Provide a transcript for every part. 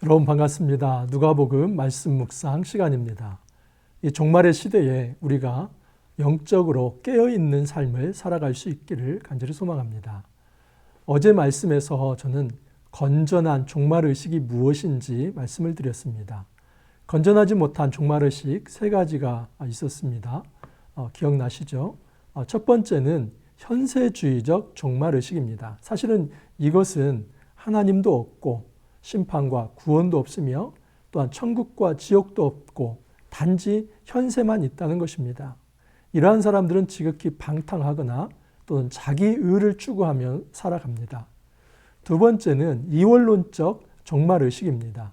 여러분 반갑습니다. 누가복음 말씀 묵상 시간입니다. 이 종말의 시대에 우리가 영적으로 깨어있는 삶을 살아갈 수 있기를 간절히 소망합니다. 어제 말씀에서 저는 건전한 종말의식이 무엇인지 말씀을 드렸습니다. 건전하지 못한 종말의식 세 가지가 있었습니다. 기억나시죠? 첫 번째는 현세주의적 종말의식입니다. 사실은 이것은 하나님도 없고 심판과 구원도 없으며 또한 천국과 지옥도 없고 단지 현세만 있다는 것입니다. 이러한 사람들은 지극히 방탕하거나 또는 자기 의를 추구하며 살아갑니다. 두 번째는 이원론적 종말의식입니다.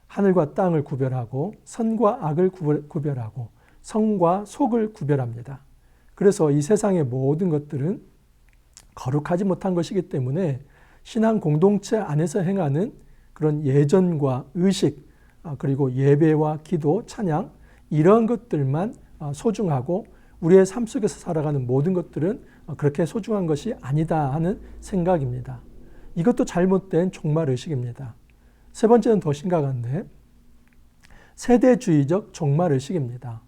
하늘과 땅을 구별하고 선과 악을 구별하고 성과 속을 구별합니다. 그래서 이 세상의 모든 것들은 거룩하지 못한 것이기 때문에 신앙 공동체 안에서 행하는 그런 예전과 의식, 그리고 예배와 기도, 찬양 이런 것들만 소중하고 우리의 삶 속에서 살아가는 모든 것들은 그렇게 소중한 것이 아니다 하는 생각입니다. 이것도 잘못된 종말의식입니다. 세 번째는 더 심각한데 세대주의적 종말의식입니다.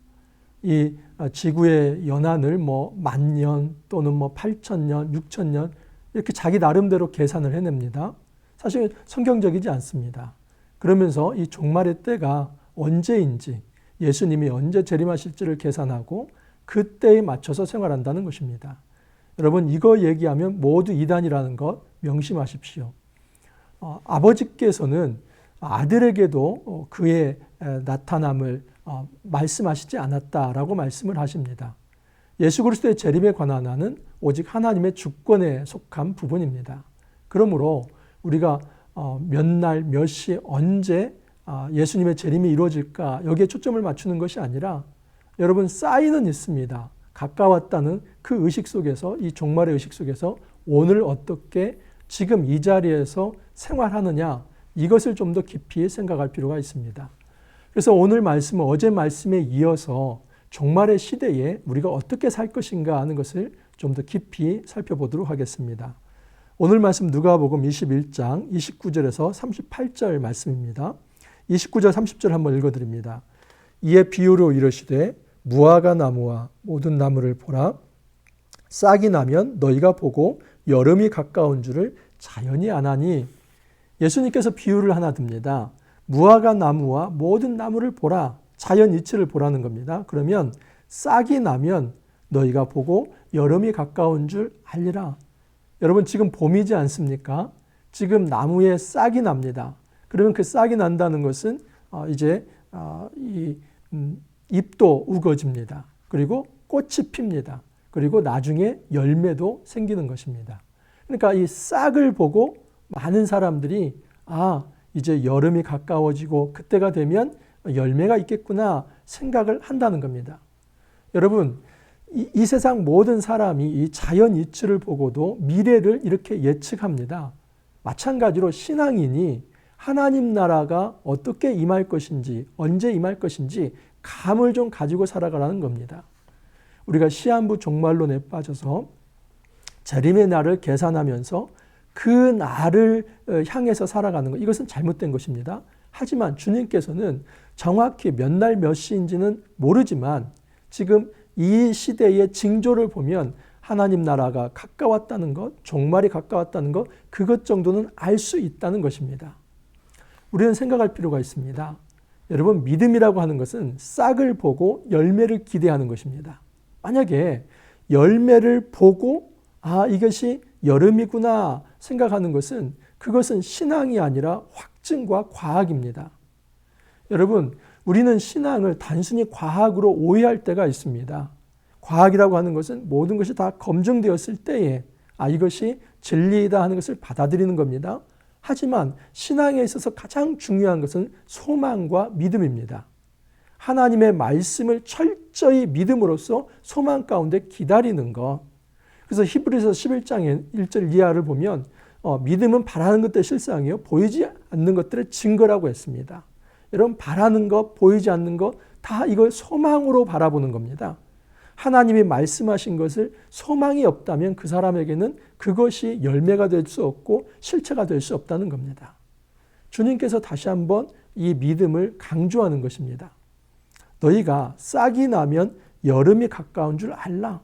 이 지구의 연한을 10,000년 또는 8,000년, 6,000년 이렇게 자기 나름대로 계산을 해냅니다. 사실 성경적이지 않습니다. 그러면서 이 종말의 때가 언제인지 예수님이 언제 재림하실지를 계산하고 그때에 맞춰서 생활한다는 것입니다. 여러분 이거 얘기하면 모두 이단이라는 것 명심하십시오. 아버지께서는 아들에게도 그의 나타남을 말씀하시지 않았다라고 말씀을 하십니다. 예수 그리스도의 재림에 관한 한은 오직 하나님의 주권에 속한 부분입니다. 그러므로 우리가 몇 날, 몇 시, 언제 예수님의 재림이 이루어질까 여기에 초점을 맞추는 것이 아니라 여러분 사인은 있습니다. 가까웠다는 그 의식 속에서 이 종말의 의식 속에서 오늘 어떻게 지금 이 자리에서 생활하느냐 이것을 좀 더 깊이 생각할 필요가 있습니다. 그래서 오늘 말씀은 어제 말씀에 이어서 종말의 시대에 우리가 어떻게 살 것인가 하는 것을 좀 더 깊이 살펴보도록 하겠습니다. 오늘 말씀 누가복음 21장 29절에서 38절 말씀입니다. 29절 30절 한번 읽어드립니다. 이에 비유로 이르시되 무화과 나무와 모든 나무를 보라. 싹이 나면 너희가 보고 여름이 가까운 줄을 자연히 아나니. 예수님께서 비유를 하나 듭니다. 무화과 나무와 모든 나무를 보라. 자연 이치를 보라는 겁니다. 그러면 싹이 나면 너희가 보고 여름이 가까운 줄 알리라. 여러분 지금 봄이지 않습니까? 지금 나무에 싹이 납니다. 그러면 그 싹이 난다는 것은 이제 잎도 우거집니다. 그리고 꽃이 핍니다. 그리고 나중에 열매도 생기는 것입니다. 그러니까 이 싹을 보고 많은 사람들이 이제 여름이 가까워지고 그때가 되면 열매가 있겠구나 생각을 한다는 겁니다. 여러분 이 세상 모든 사람이 이 자연 이치를 보고도 미래를 이렇게 예측합니다. 마찬가지로 신앙인이 하나님 나라가 어떻게 임할 것인지 언제 임할 것인지 감을 좀 가지고 살아가라는 겁니다. 우리가 시한부 종말론에 빠져서 재림의 날을 계산하면서 그 날을 향해서 살아가는 것 이것은 잘못된 것입니다. 하지만 주님께서는 정확히 몇 날 몇 시인지는 모르지만 지금 이 시대의 징조를 보면 하나님 나라가 가까웠다는 것, 종말이 가까웠다는 것, 그것 정도는 알 수 있다는 것입니다. 우리는 생각할 필요가 있습니다. 여러분 믿음이라고 하는 것은 싹을 보고 열매를 기대하는 것입니다. 만약에 열매를 보고 이것이 여름이구나 생각하는 것은 그것은 신앙이 아니라 확증과 과학입니다. 여러분 우리는 신앙을 단순히 과학으로 오해할 때가 있습니다. 과학이라고 하는 것은 모든 것이 다 검증되었을 때에 이것이 진리이다 하는 것을 받아들이는 겁니다. 하지만 신앙에 있어서 가장 중요한 것은 소망과 믿음입니다. 하나님의 말씀을 철저히 믿음으로써 소망 가운데 기다리는 것. 그래서 히브리서 11장의 1절 이하를 보면 믿음은 바라는 것들의 실상이요 보이지 않는 것들의 증거라고 했습니다. 여러분 바라는 것, 보이지 않는 것 다 이걸 소망으로 바라보는 겁니다. 하나님이 말씀하신 것을 소망이 없다면 그 사람에게는 그것이 열매가 될 수 없고 실체가 될 수 없다는 겁니다. 주님께서 다시 한번 이 믿음을 강조하는 것입니다. 너희가 싹이 나면 여름이 가까운 줄 알라.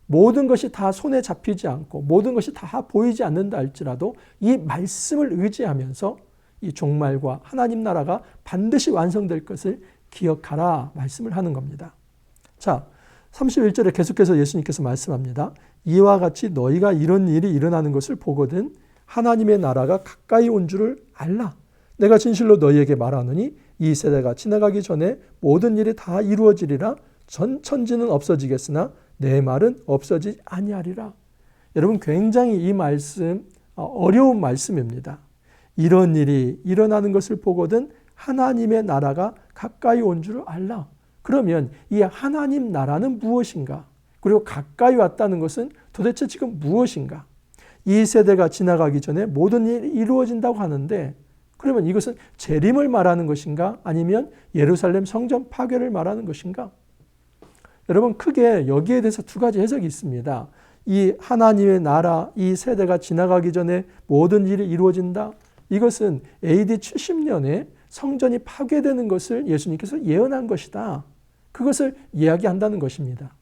모든 것이 다 손에 잡히지 않고 모든 것이 다 보이지 않는다 할지라도 이 말씀을 의지하면서 이 종말과 하나님 나라가 반드시 완성될 것을 기억하라 말씀을 하는 겁니다. 자, 31절에 계속해서 예수님께서 말씀합니다. 이와 같이 너희가 이런 일이 일어나는 것을 보거든 하나님의 나라가 가까이 온 줄을 알라. 내가 진실로 너희에게 말하노니 이 세대가 지나가기 전에 모든 일이 다 이루어지리라. 전 천지는 없어지겠으나 내 말은 없어지지 아니하리라. 여러분 굉장히 이 말씀 어려운 말씀입니다. 이런 일이 일어나는 것을 보거든 하나님의 나라가 가까이 온 줄을 알라. 그러면 이 하나님 나라는 무엇인가? 그리고 가까이 왔다는 것은 도대체 지금 무엇인가? 이 세대가 지나가기 전에 모든 일이 이루어진다고 하는데 그러면 이것은 재림을 말하는 것인가? 아니면 예루살렘 성전 파괴를 말하는 것인가? 여러분 크게 여기에 대해서 두 가지 해석이 있습니다. 이 하나님의 나라, 이 세대가 지나가기 전에 모든 일이 이루어진다. 이것은 AD 70년에 성전이 파괴되는 것을 예수님께서 예언한 것이다. 그것을 이야기한다는 것입니다.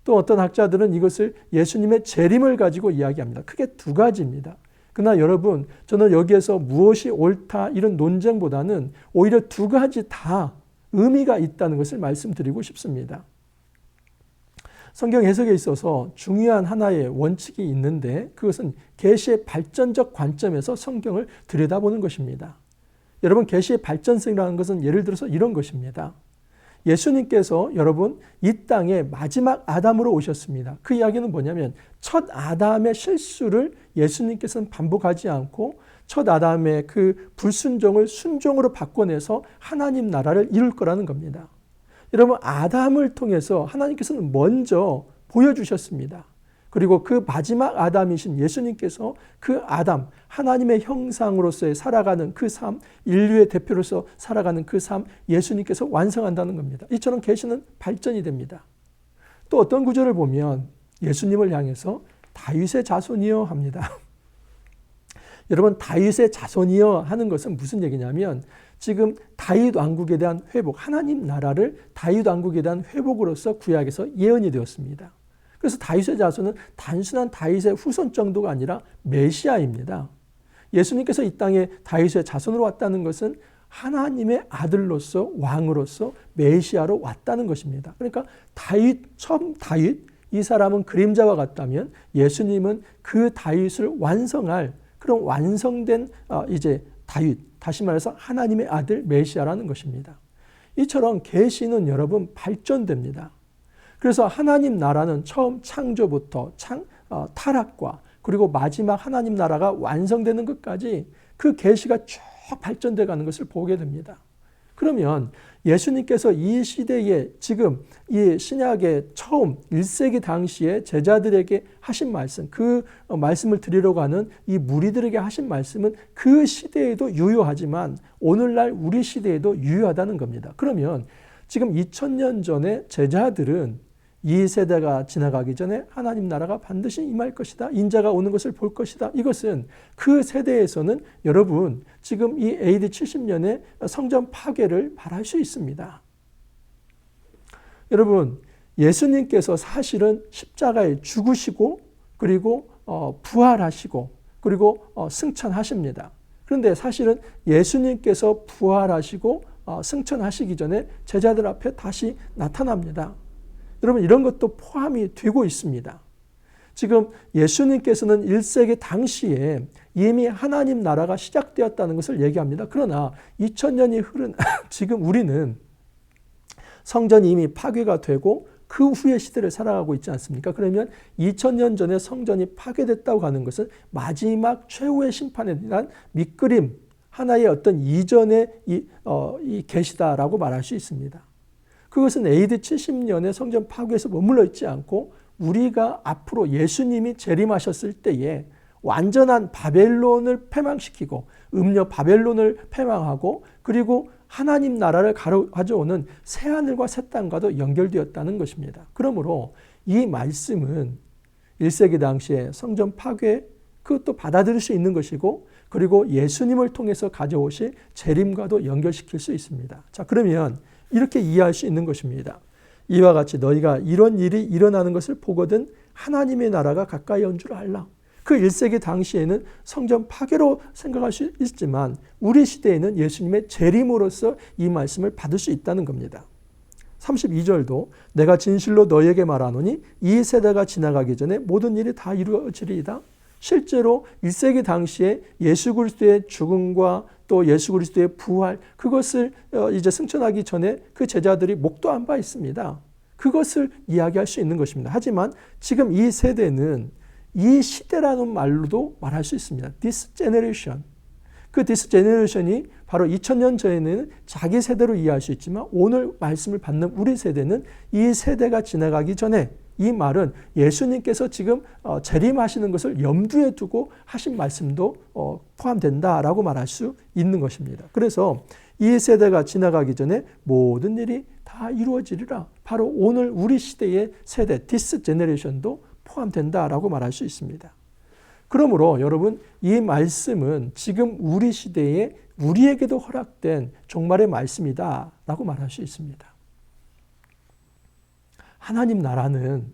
또 어떤 학자들은 이것을 예수님의 재림을 가지고 이야기합니다. 크게 두 가지입니다. 그러나 여러분 저는 여기에서 무엇이 옳다 이런 논쟁보다는 오히려 두 가지 다 의미가 있다는 것을 말씀드리고 싶습니다. 성경 해석에 있어서 중요한 하나의 원칙이 있는데 그것은 계시의 발전적 관점에서 성경을 들여다보는 것입니다. 여러분 계시의 발전성이라는 것은 예를 들어서 이런 것입니다. 예수님께서 여러분 이 땅에 마지막 아담으로 오셨습니다. 그 이야기는 뭐냐면 첫 아담의 실수를 예수님께서는 반복하지 않고 첫 아담의 그 불순종을 순종으로 바꿔내서 하나님 나라를 이룰 거라는 겁니다. 여러분 아담을 통해서 하나님께서는 먼저 보여주셨습니다. 그리고 그 마지막 아담이신 예수님께서 그 아담, 하나님의 형상으로서의 살아가는 그 삶, 인류의 대표로서 살아가는 그 삶, 예수님께서 완성한다는 겁니다. 이처럼 계시는 발전이 됩니다. 또 어떤 구절을 보면 예수님을 향해서 다윗의 자손이여 합니다. 여러분 다윗의 자손이여 하는 것은 무슨 얘기냐면 지금 다윗 왕국에 대한 회복, 하나님 나라를 다윗 왕국에 대한 회복으로서 구약에서 예언이 되었습니다. 그래서 다윗의 자손은 단순한 다윗의 후손 정도가 아니라 메시아입니다. 예수님께서 이 땅에 다윗의 자손으로 왔다는 것은 하나님의 아들로서 왕으로서 메시아로 왔다는 것입니다. 그러니까 처음 다윗, 이 사람은 그림자와 같다면 예수님은 그 다윗을 완성할 그런 완성된 이제 다윗, 다시 말해서 하나님의 아들 메시아라는 것입니다. 이처럼 계시는 여러분 발전됩니다. 그래서 하나님 나라는 처음 창조부터 타락과 그리고 마지막 하나님 나라가 완성되는 것까지 그 계시가 쭉 발전돼 가는 것을 보게 됩니다. 그러면 예수님께서 이 시대에 지금 이 신약의 처음 1세기 당시에 제자들에게 하신 말씀, 그 말씀을 드리려고 하는 이 무리들에게 하신 말씀은 그 시대에도 유효하지만 오늘날 우리 시대에도 유효하다는 겁니다. 그러면 지금 2000년 전에 제자들은 이 세대가 지나가기 전에 하나님 나라가 반드시 임할 것이다. 인자가 오는 것을 볼 것이다. 이것은 그 세대에서는 여러분 지금 이 AD 70년의 성전 파괴를 말할 수 있습니다. 여러분 예수님께서 사실은 십자가에 죽으시고 그리고 부활하시고 그리고 승천하십니다. 그런데 사실은 예수님께서 부활하시고 승천하시기 전에 제자들 앞에 다시 나타납니다. 여러분 이런 것도 포함이 되고 있습니다. 지금 예수님께서는 1세기 당시에 이미 하나님 나라가 시작되었다는 것을 얘기합니다. 그러나 2000년이 흐른 지금 우리는 성전이 이미 파괴가 되고 그 후의 시대를 살아가고 있지 않습니까? 그러면 2000년 전에 성전이 파괴됐다고 하는 것은 마지막 최후의 심판에 대한 밑그림, 하나의 어떤 이전의 이 계시다라고 말할 수 있습니다. 그것은 AD 70년의 성전 파괴에서 머물러 있지 않고 우리가 앞으로 예수님이 재림하셨을 때에 완전한 바벨론을 패망시키고 음녀 바벨론을 패망하고 그리고 하나님 나라를 가져오는 새하늘과 새 땅과도 연결되었다는 것입니다. 그러므로 이 말씀은 1세기 당시에 성전 파괴 그것도 받아들일 수 있는 것이고 그리고 예수님을 통해서 가져오실 재림과도 연결시킬 수 있습니다. 자, 그러면 이렇게 이해할 수 있는 것입니다. 이와 같이 너희가 이런 일이 일어나는 것을 보거든 하나님의 나라가 가까이 온 줄 알라. 그 1세기 당시에는 성전 파괴로 생각할 수 있지만 우리 시대에는 예수님의 재림으로서 이 말씀을 받을 수 있다는 겁니다. 32절도 내가 진실로 너희에게 말하노니 이 세대가 지나가기 전에 모든 일이 다 이루어지리이다. 실제로 1세기 당시에 예수 그리스도의 죽음과 또 예수 그리스도의 부활, 그것을 이제 승천하기 전에 그 제자들이 목도한 바 있습니다. 그것을 이야기할 수 있는 것입니다. 하지만 지금 이 세대는 이 시대라는 말로도 말할 수 있습니다. This generation. 그 this generation이 바로 2000년 전에는 자기 세대로 이해할 수 있지만 오늘 말씀을 받는 우리 세대는 이 세대가 지나가기 전에 이 말은 예수님께서 지금 재림하시는 것을 염두에 두고 하신 말씀도 포함된다라고 말할 수 있는 것입니다. 그래서 이 세대가 지나가기 전에 모든 일이 다 이루어지리라. 바로 오늘 우리 시대의 세대, this generation도 포함된다라고 말할 수 있습니다. 그러므로 여러분, 이 말씀은 지금 우리 시대에 우리에게도 허락된 종말의 말씀이다라고 말할 수 있습니다. 하나님 나라는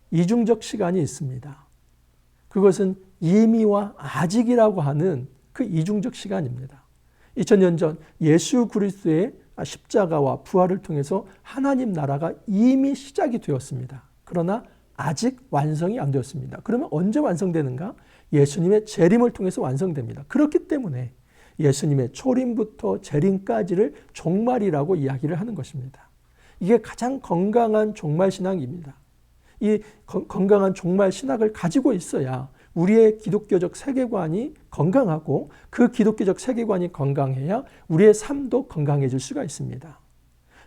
이중적 시간이 있습니다. 그것은 이미와 아직이라고 하는 그 이중적 시간입니다. 2000년 전 예수 그리스도의 십자가와 부활을 통해서 하나님 나라가 이미 시작이 되었습니다. 그러나 아직 완성이 안 되었습니다. 그러면 언제 완성되는가? 예수님의 재림을 통해서 완성됩니다. 그렇기 때문에 예수님의 초림부터 재림까지를 종말이라고 이야기를 하는 것입니다. 이게 가장 건강한 종말신학입니다. 이 건강한 종말신학을 가지고 있어야 우리의 기독교적 세계관이 건강하고 그 기독교적 세계관이 건강해야 우리의 삶도 건강해질 수가 있습니다.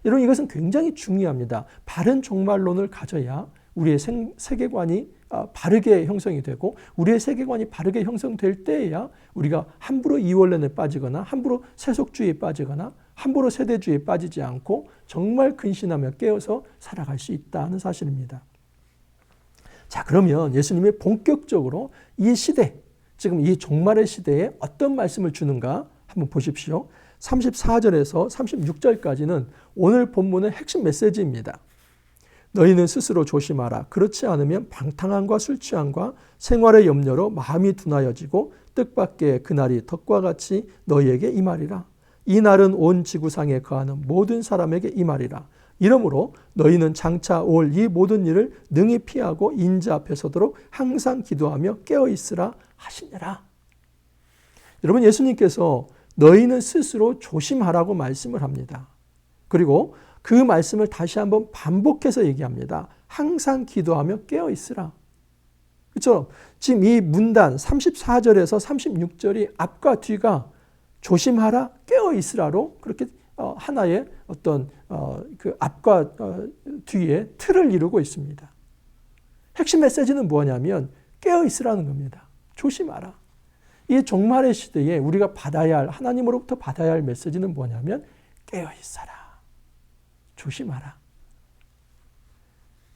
여러분, 이것은 굉장히 중요합니다. 바른 종말론을 가져야 우리의 세계관이 바르게 형성이 되고 우리의 세계관이 바르게 형성될 때에야 우리가 함부로 이원론에 빠지거나 함부로 세속주의에 빠지거나 함부로 세대주의에 빠지지 않고 정말 근신하며 깨어서 살아갈 수 있다는 사실입니다. 자, 그러면 예수님이 본격적으로 이 시대, 지금 이 종말의 시대에 어떤 말씀을 주는가 한번 보십시오. 34절에서 36절까지는 오늘 본문의 핵심 메시지입니다. 너희는 스스로 조심하라. 그렇지 않으면 방탕함과 술 취함과 생활의 염려로 마음이 둔하여지고 뜻밖의 그날이 덕과 같이 너희에게 임하리라. 이 날은 온 지구상에 거하는 모든 사람에게 임하리라. 이러므로 너희는 장차 올 이 모든 일을 능히 피하고 인자 앞에 서도록 항상 기도하며 깨어있으라 하시니라. 여러분, 예수님께서 너희는 스스로 조심하라고 말씀을 합니다. 그리고 그 말씀을 다시 한번 반복해서 얘기합니다. 항상 기도하며 깨어있으라. 그렇죠? 지금 이 문단 34절에서 36절이 앞과 뒤가 조심하라, 깨어있으라로 그렇게 하나의 어떤 그 앞과 뒤에 틀을 이루고 있습니다. 핵심 메시지는 뭐냐면 깨어있으라는 겁니다. 조심하라. 이 종말의 시대에 우리가 받아야 할, 하나님으로부터 받아야 할 메시지는 뭐냐면 깨어있어라. 조심하라.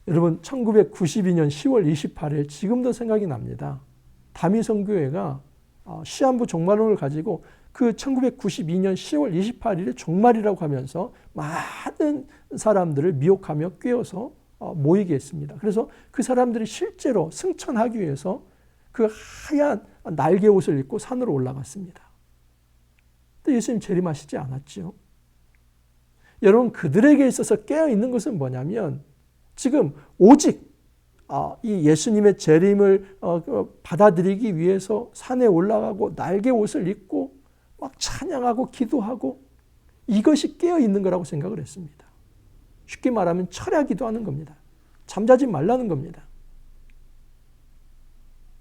여러분, 1992년 10월 28일 지금도 생각이 납니다. 다미성교회가 시한부 종말론을 가지고 그 1992년 10월 28일에 종말이라고 하면서 많은 사람들을 미혹하며 꿰어서 모이게 했습니다. 그래서 그 사람들이 실제로 승천하기 위해서 그 하얀 날개 옷을 입고 산으로 올라갔습니다. 근데 예수님 재림하시지 않았죠. 여러분, 그들에게 있어서 깨어있는 것은 뭐냐면 지금 오직 이 예수님의 재림을 받아들이기 위해서 산에 올라가고 날개 옷을 입고 막 찬양하고 기도하고 이것이 깨어있는 거라고 생각을 했습니다. 쉽게 말하면 철야 기도하는 겁니다. 잠자지 말라는 겁니다.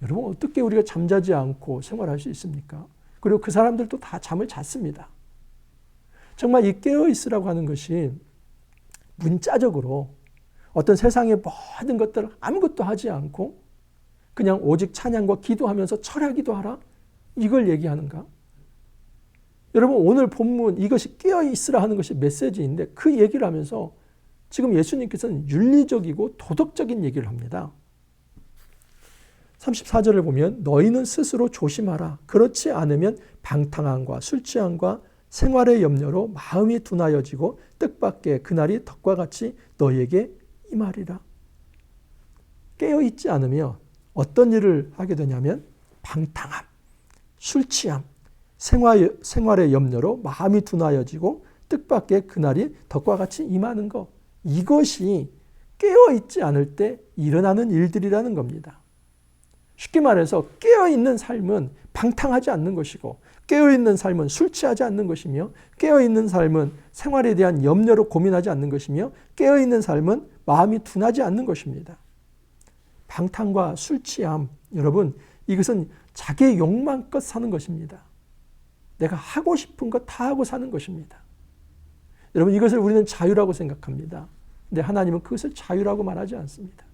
여러분, 어떻게 우리가 잠자지 않고 생활할 수 있습니까? 그리고 그 사람들도 다 잠을 잤습니다. 정말 이 깨어있으라고 하는 것이 문자적으로 어떤 세상의 모든 것들을 아무것도 하지 않고 그냥 오직 찬양과 기도하면서 철야 기도하라? 이걸 얘기하는가? 여러분, 오늘 본문 이것이 깨어있으라 하는 것이 메시지인데 그 얘기를 하면서 지금 예수님께서는 윤리적이고 도덕적인 얘기를 합니다. 34절을 보면 너희는 스스로 조심하라. 그렇지 않으면 방탕함과 술 취함과 생활의 염려로 마음이 둔하여지고 뜻밖의 그날이 덕과 같이 너희에게 임하리라. 깨어있지 않으면 어떤 일을 하게 되냐면 방탕함, 술 취함, 생활의 염려로 마음이 둔하여지고 뜻밖의 그날이 덕과 같이 임하는 것. 이것이 깨어있지 않을 때 일어나는 일들이라는 겁니다. 쉽게 말해서 깨어있는 삶은 방탕하지 않는 것이고 깨어있는 삶은 술 취하지 않는 것이며 깨어있는 삶은 생활에 대한 염려로 고민하지 않는 것이며 깨어있는 삶은 마음이 둔하지 않는 것입니다. 방탕과 술 취함, 여러분 이것은 자기의 욕망껏 사는 것입니다. 내가 하고 싶은 것 다 하고 사는 것입니다. 여러분 이것을 우리는 자유라고 생각합니다. 근데 하나님은 그것을 자유라고 말하지 않습니다.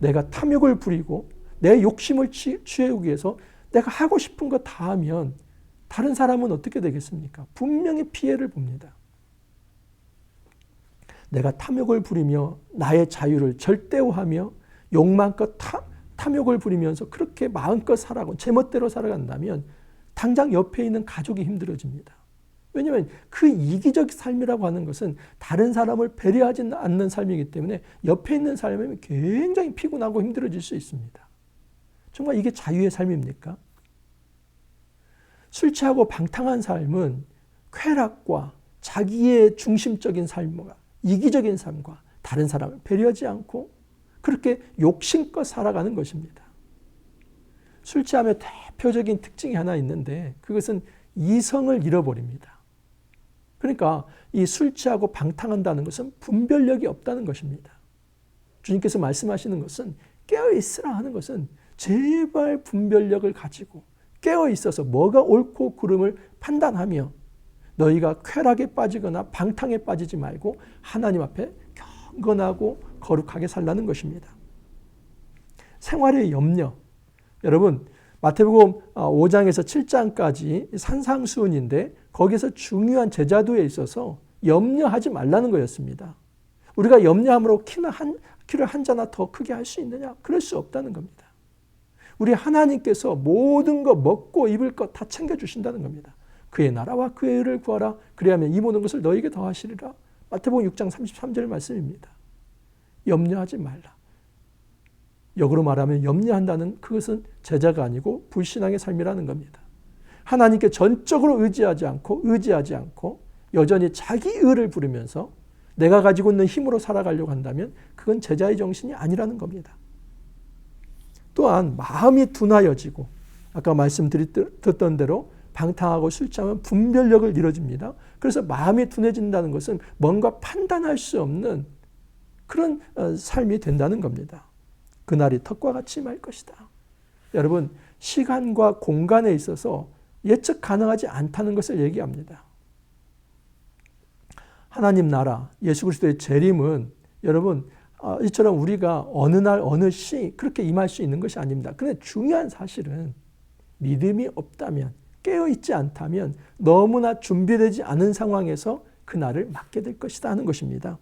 내가 탐욕을 부리고 내 욕심을 취하기 위해서 내가 하고 싶은 거 다 하면 다른 사람은 어떻게 되겠습니까? 분명히 피해를 봅니다. 내가 탐욕을 부리며 나의 자유를 절대화하며 욕망껏 탐욕을 부리면서 그렇게 마음껏 살아가고 제멋대로 살아간다면 당장 옆에 있는 가족이 힘들어집니다. 왜냐하면 그 이기적 삶이라고 하는 것은 다른 사람을 배려하지 않는 삶이기 때문에 옆에 있는 삶이 굉장히 피곤하고 힘들어질 수 있습니다. 정말 이게 자유의 삶입니까? 술 취하고 방탕한 삶은 쾌락과 자기의 중심적인 삶과 이기적인 삶과 다른 사람을 배려하지 않고 그렇게 욕심껏 살아가는 것입니다. 술 취함의 대표적인 특징이 하나 있는데 그것은 이성을 잃어버립니다. 그러니까 이 술 취하고 방탕한다는 것은 분별력이 없다는 것입니다. 주님께서 말씀하시는 것은 깨어있으라 하는 것은 제발 분별력을 가지고 깨어있어서 뭐가 옳고 그름을 판단하며 너희가 쾌락에 빠지거나 방탕에 빠지지 말고 하나님 앞에 경건하고 거룩하게 살라는 것입니다. 생활의 염려. 여러분 마태복음 5장에서 7장까지 산상수훈인데 거기서 중요한 제자도에 있어서 염려하지 말라는 거였습니다. 우리가 염려함으로 키를 한 자나 더 크게 할 수 있느냐? 그럴 수 없다는 겁니다. 우리 하나님께서 모든 것 먹고 입을 것 다 챙겨주신다는 겁니다. 그의 나라와 그의 의를 구하라. 그리하면 이 모든 것을 너에게 더하시리라. 마태복음 6장 33절 말씀입니다. 염려하지 말라. 역으로 말하면 염려한다는 그것은 제자가 아니고 불신앙의 삶이라는 겁니다. 하나님께 전적으로 의지하지 않고 여전히 자기 의를 부르면서 내가 가지고 있는 힘으로 살아가려고 한다면 그건 제자의 정신이 아니라는 겁니다. 또한 마음이 둔하여지고 아까 말씀드렸던 대로 방탕하고 술 취하면 분별력을 잃어집니다. 그래서 마음이 둔해진다는 것은 뭔가 판단할 수 없는 그런 삶이 된다는 겁니다. 그날이 턱과 같이 말 것이다. 여러분 시간과 공간에 있어서 예측 가능하지 않다는 것을 얘기합니다. 하나님 나라 예수 그리스도의 재림은 여러분 이처럼 우리가 어느 날 어느 시 그렇게 임할 수 있는 것이 아닙니다. 그런데 중요한 사실은 믿음이 없다면 깨어있지 않다면 너무나 준비되지 않은 상황에서 그날을 맞게 될 것이다 하는 것입니다.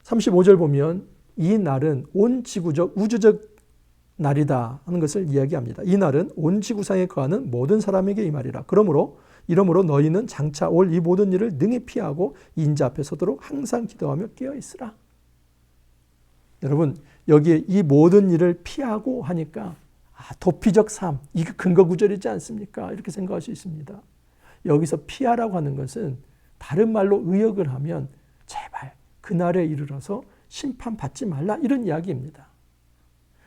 35절 보면 이 날은 온 지구적 우주적 날이다 하는 것을 이야기합니다. 이 날은 온 지구상에 거하는 모든 사람에게 임하리라. 이러므로 너희는 장차 올 이 모든 일을 능히 피하고 인자 앞에 서도록 항상 기도하며 깨어있으라. 여러분 여기에 이 모든 일을 피하고 하니까 도피적 삶, 이게 근거 구절이지 않습니까? 이렇게 생각할 수 있습니다. 여기서 피하라고 하는 것은 다른 말로 의역을 하면 제발 그날에 이르러서 심판받지 말라 이런 이야기입니다.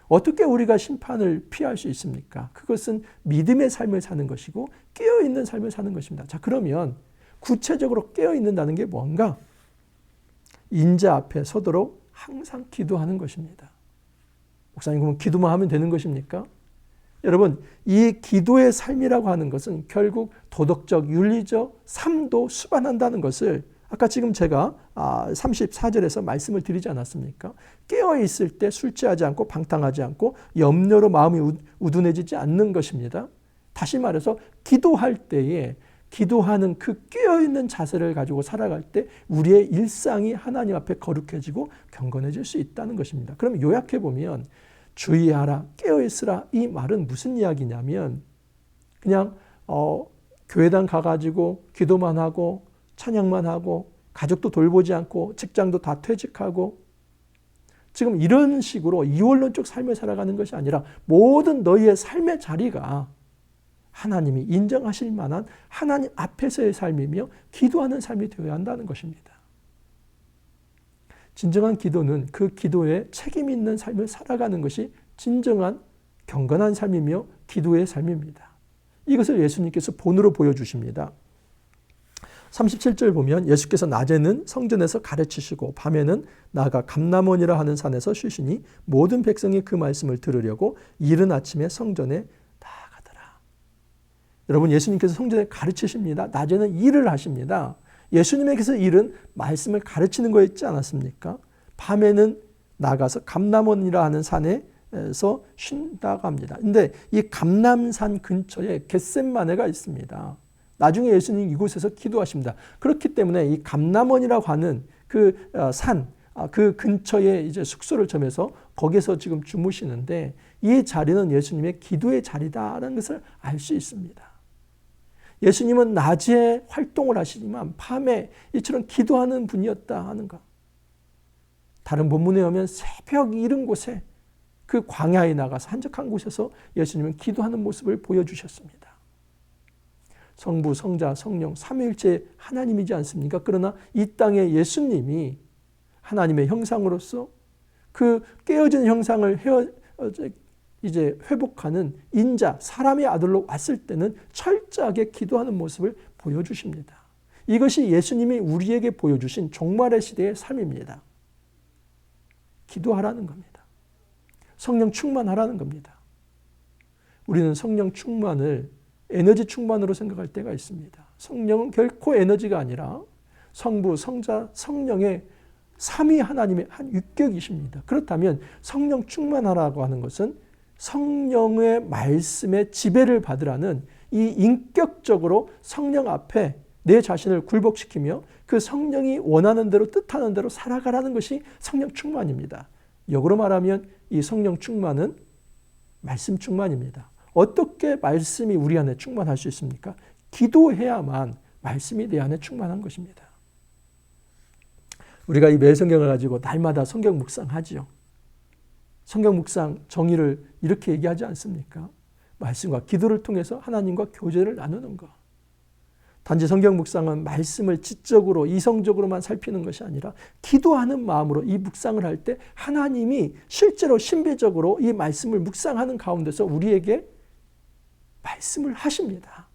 어떻게 우리가 심판을 피할 수 있습니까? 그것은 믿음의 삶을 사는 것이고 깨어있는 삶을 사는 것입니다. 자, 그러면 구체적으로 깨어있는다는 게 뭔가? 인자 앞에 서도록 항상 기도하는 것입니다. 목사님, 그러면 기도만 하면 되는 것입니까? 여러분, 이 기도의 삶이라고 하는 것은 결국 도덕적, 윤리적 삶도 수반한다는 것을 아까 지금 제가 34절에서 말씀을 드리지 않았습니까? 깨어있을 때 술 취하지 않고 방탕하지 않고 염려로 마음이 우둔해지지 않는 것입니다. 다시 말해서 기도할 때에 기도하는 그 깨어있는 자세를 가지고 살아갈 때 우리의 일상이 하나님 앞에 거룩해지고 경건해질 수 있다는 것입니다. 그럼 요약해보면 주의하라, 깨어있으라. 이 말은 무슨 이야기냐면 그냥 교회당 가가지고 기도만 하고 찬양만 하고 가족도 돌보지 않고 직장도 다 퇴직하고 지금 이런 식으로 이원론적 삶을 살아가는 것이 아니라 모든 너희의 삶의 자리가 하나님이 인정하실 만한 하나님 앞에서의 삶이며 기도하는 삶이 되어야 한다는 것입니다. 진정한 기도는 그 기도에 책임 있는 삶을 살아가는 것이 진정한 경건한 삶이며 기도의 삶입니다. 이것을 예수님께서 본으로 보여주십니다. 37절 보면 예수께서 낮에는 성전에서 가르치시고 밤에는 나아가 감람원이라 하는 산에서 쉬시니 모든 백성이 그 말씀을 들으려고 이른 아침에 성전에 나아가더라. 여러분, 예수님께서 성전에 가르치십니다. 낮에는 일을 하십니다. 예수님에게서 일은 말씀을 가르치는 거였지 않았습니까? 밤에는 나가서 감람원이라 하는 산에서 쉰다고 합니다. 근데 이 감람산 근처에 겟셋마네가 있습니다. 나중에 예수님 이곳에서 기도하십니다. 그렇기 때문에 이 감람원이라고 하는 그 산, 그 근처에 이제 숙소를 점해서 거기서 지금 주무시는데 이 자리는 예수님의 기도의 자리다라는 것을 알 수 있습니다. 예수님은 낮에 활동을 하시지만 밤에 이처럼 기도하는 분이었다 하는 것. 다른 본문에 오면 새벽 이른 곳에 그 광야에 나가서 한적한 곳에서 예수님은 기도하는 모습을 보여주셨습니다. 성부, 성자, 성령, 삼위일체 하나님이지 않습니까? 그러나 이 땅에 예수님이 하나님의 형상으로서 그 깨어진 형상을 이제 회복하는 인자, 사람의 아들로 왔을 때는 철저하게 기도하는 모습을 보여주십니다. 이것이 예수님이 우리에게 보여주신 종말의 시대의 삶입니다. 기도하라는 겁니다. 성령 충만하라는 겁니다. 우리는 성령 충만을 에너지 충만으로 생각할 때가 있습니다. 성령은 결코 에너지가 아니라 성부, 성자, 성령의 삼위 하나님의 한 유격이십니다. 그렇다면 성령 충만하라고 하는 것은 성령의 말씀에 지배를 받으라는 이 인격적으로 성령 앞에 내 자신을 굴복시키며 그 성령이 원하는 대로 뜻하는 대로 살아가라는 것이 성령 충만입니다. 역으로 말하면 이 성령 충만은 말씀 충만입니다. 어떻게 말씀이 우리 안에 충만할 수 있습니까? 기도해야만 말씀이 내 안에 충만한 것입니다. 우리가 이 매성경을 가지고 날마다 성경 묵상하지요. 성경 묵상 정의를 이렇게 얘기하지 않습니까? 말씀과 기도를 통해서 하나님과 교제를 나누는 것. 단지 성경 묵상은 말씀을 지적으로 이성적으로만 살피는 것이 아니라 기도하는 마음으로 이 묵상을 할 때 하나님이 실제로 신비적으로 이 말씀을 묵상하는 가운데서 우리에게 말씀을 하십니다.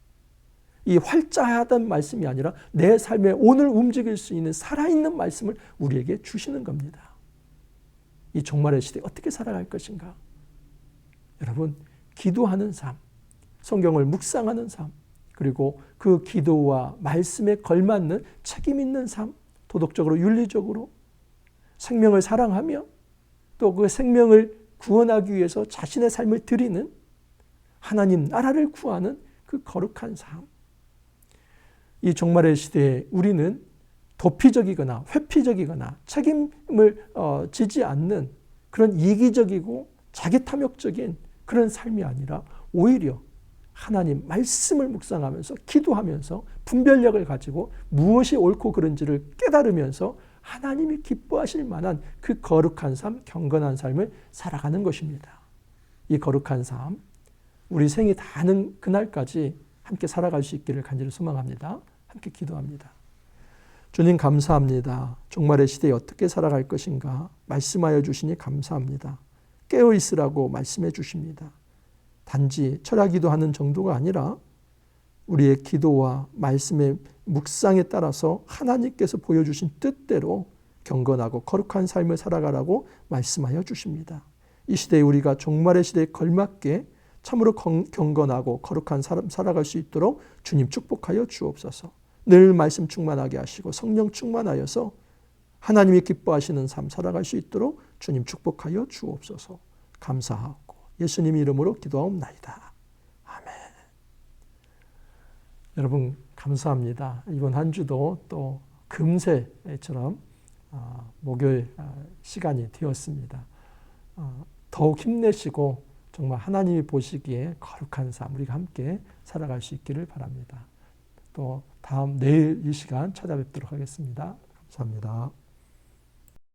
이 활자하던 말씀이 아니라 내 삶에 오늘 움직일 수 있는 살아있는 말씀을 우리에게 주시는 겁니다. 이 종말의 시대에 어떻게 살아갈 것인가? 여러분, 기도하는 삶, 성경을 묵상하는 삶, 그리고 그 기도와 말씀에 걸맞는 책임 있는 삶, 도덕적으로 윤리적으로 생명을 사랑하며 또 그 생명을 구원하기 위해서 자신의 삶을 드리는 하나님 나라를 구하는 그 거룩한 삶. 이 종말의 시대에 우리는 도피적이거나 회피적이거나 책임을 지지 않는 그런 이기적이고 자기탐욕적인 그런 삶이 아니라 오히려 하나님 말씀을 묵상하면서 기도하면서 분별력을 가지고 무엇이 옳고 그른지를 깨달으면서 하나님이 기뻐하실 만한 그 거룩한 삶, 경건한 삶을 살아가는 것입니다. 이 거룩한 삶, 우리 생이 다는 그날까지 함께 살아갈 수 있기를 간절히 소망합니다. 함께 기도합니다. 주님 감사합니다. 종말의 시대에 어떻게 살아갈 것인가 말씀하여 주시니 감사합니다. 깨어 있으라고 말씀해 주십니다. 단지 철야기도 하는 정도가 아니라 우리의 기도와 말씀의 묵상에 따라서 하나님께서 보여주신 뜻대로 경건하고 거룩한 삶을 살아가라고 말씀하여 주십니다. 이 시대에 우리가 종말의 시대에 걸맞게 참으로 경건하고 거룩한 삶 살아갈 수 있도록 주님 축복하여 주옵소서. 늘 말씀 충만하게 하시고 성령 충만하여서 하나님이 기뻐하시는 삶 살아갈 수 있도록 주님 축복하여 주옵소서. 감사하고 예수님 이름으로 기도하옵나이다. 아멘. 여러분 감사합니다. 이번 한 주도 또 금세처럼 목요일 시간이 되었습니다. 더욱 힘내시고 정말 하나님이 보시기에 거룩한 삶 우리가 함께 살아갈 수 있기를 바랍니다. 또 다음 내일 이 시간 찾아뵙도록 하겠습니다. 감사합니다.